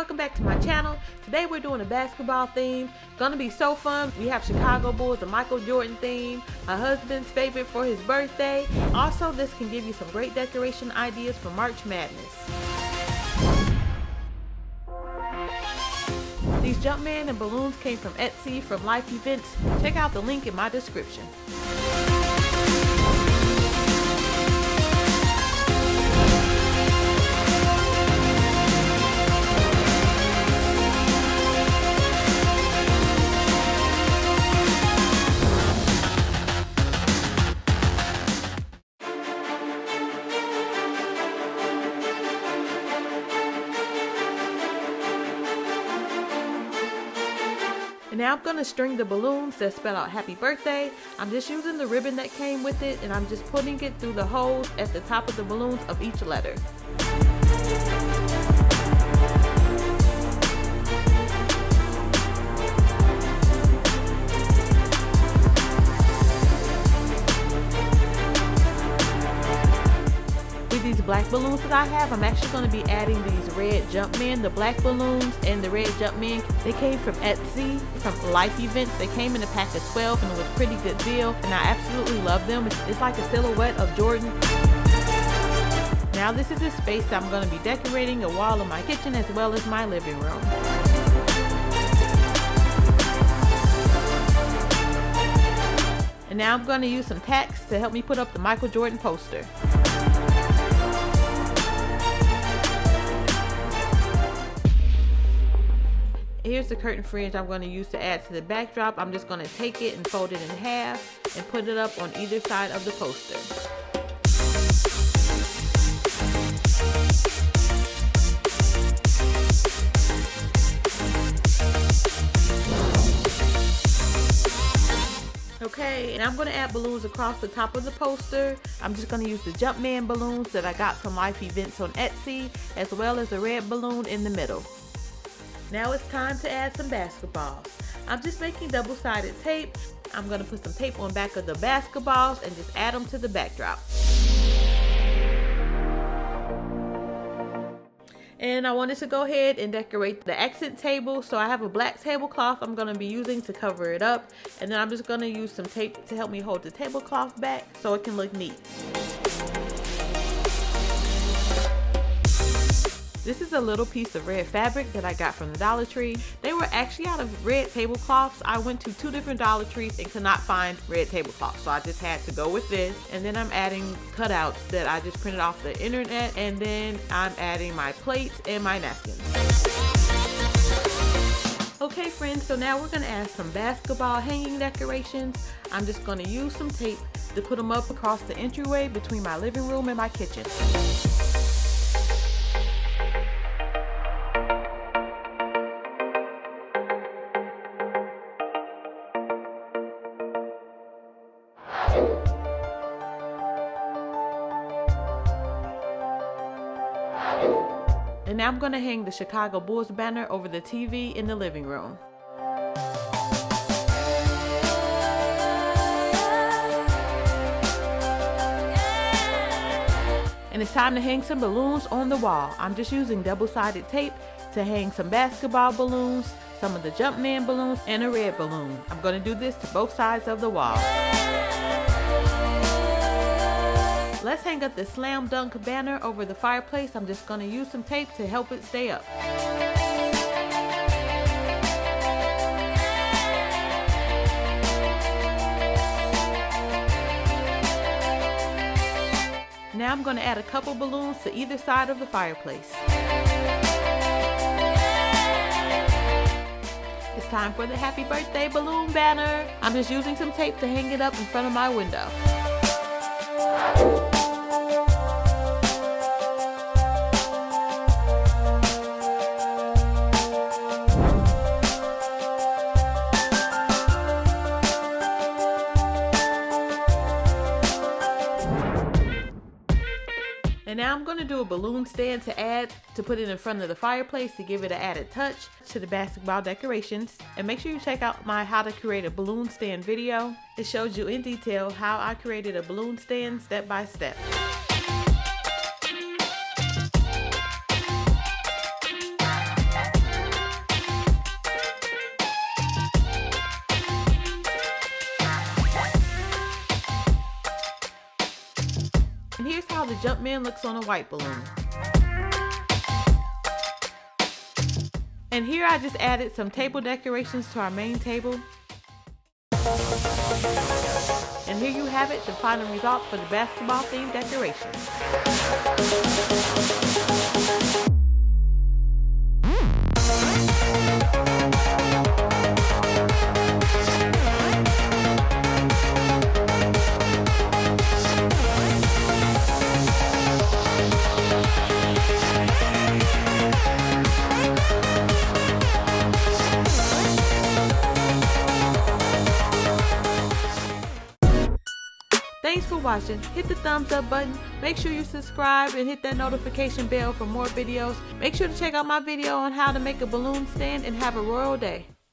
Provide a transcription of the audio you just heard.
welcome back to my channel. Today we're doing a basketball theme. Gonna be so fun. We have Chicago Bulls, a Michael Jordan theme, my husband's favorite for his birthday. Also, this can give you some great decoration ideas for March Madness. These Jumpman and balloons came from Etsy from LyfeEvents. Check out the link in my description. And now I'm going to string the balloons that spell out happy birthday. I'm just using the ribbon that came with it, and I'm just putting it through the holes at the top of the balloons of each letter. These black balloons that I have, I'm actually going to be adding these red Jumpman. The black balloons and the red Jumpman, they came from Etsy, from LyfeEvents. They came in a pack of 12 and it was a pretty good deal, and I absolutely love them. It's like a silhouette of Jordan. Now this is the space that I'm going to be decorating a wall of my kitchen as well as my living room. And now I'm going to use some tacks to help me put up the Michael Jordan poster. Here's the curtain fringe I'm going to use to add to the backdrop. I'm just going to take it and fold it in half and put it up on either side of the poster. Okay, and I'm going to add balloons across the top of the poster. I'm just going to use the Jumpman balloons that I got from LyfeEvents on Etsy, as well as a red balloon in the middle. Now it's time to add some basketballs. I'm just making double-sided tape. I'm going to put some tape on back of the basketballs and just add them to the backdrop. And I wanted to go ahead and decorate the accent table, so I have a black tablecloth I'm going to be using to cover it up, and then I'm just going to use some tape to help me hold the tablecloth back so it can look neat. This is a little piece of red fabric that I got from the Dollar Tree. They were actually out of red tablecloths. I went to 2 different Dollar Trees and could not find red tablecloths, so I just had to go with this. And then I'm adding cutouts that I just printed off the internet, and then I'm adding my plates and my napkins. Okay friends, so now we're going to add some basketball hanging decorations. I'm just going to use some tape to put them up across the entryway between my living room and my kitchen. And now I'm going to hang the Chicago Bulls banner over the TV in the living room. And it's time to hang some balloons on the wall. I'm just using double-sided tape to hang some basketball balloons, some of the Jumpman balloons, and a red balloon. I'm going to do this to both sides of the wall. Let's hang up the Slam Dunk banner over the fireplace. I'm just going to use some tape to help it stay up. Now I'm going to add a couple balloons to either side of the fireplace. It's time for the happy birthday balloon banner. I'm just using some tape to hang it up in front of my window. And now I'm going to do a balloon stand to put it in front of the fireplace to give it an added touch to the basketball decorations. And make sure you check out my how to create a balloon stand video. It shows you in detail how I created a balloon stand step by step. the Jumpman looks on a white balloon. And here I just added some table decorations to our main table. And here you have it, the final result for the basketball themed decorations. Thanks for watching. Hit the thumbs up button. Make sure you subscribe and hit that notification bell for more videos. Make sure to check out my video on how to make a balloon stand and have a royal day.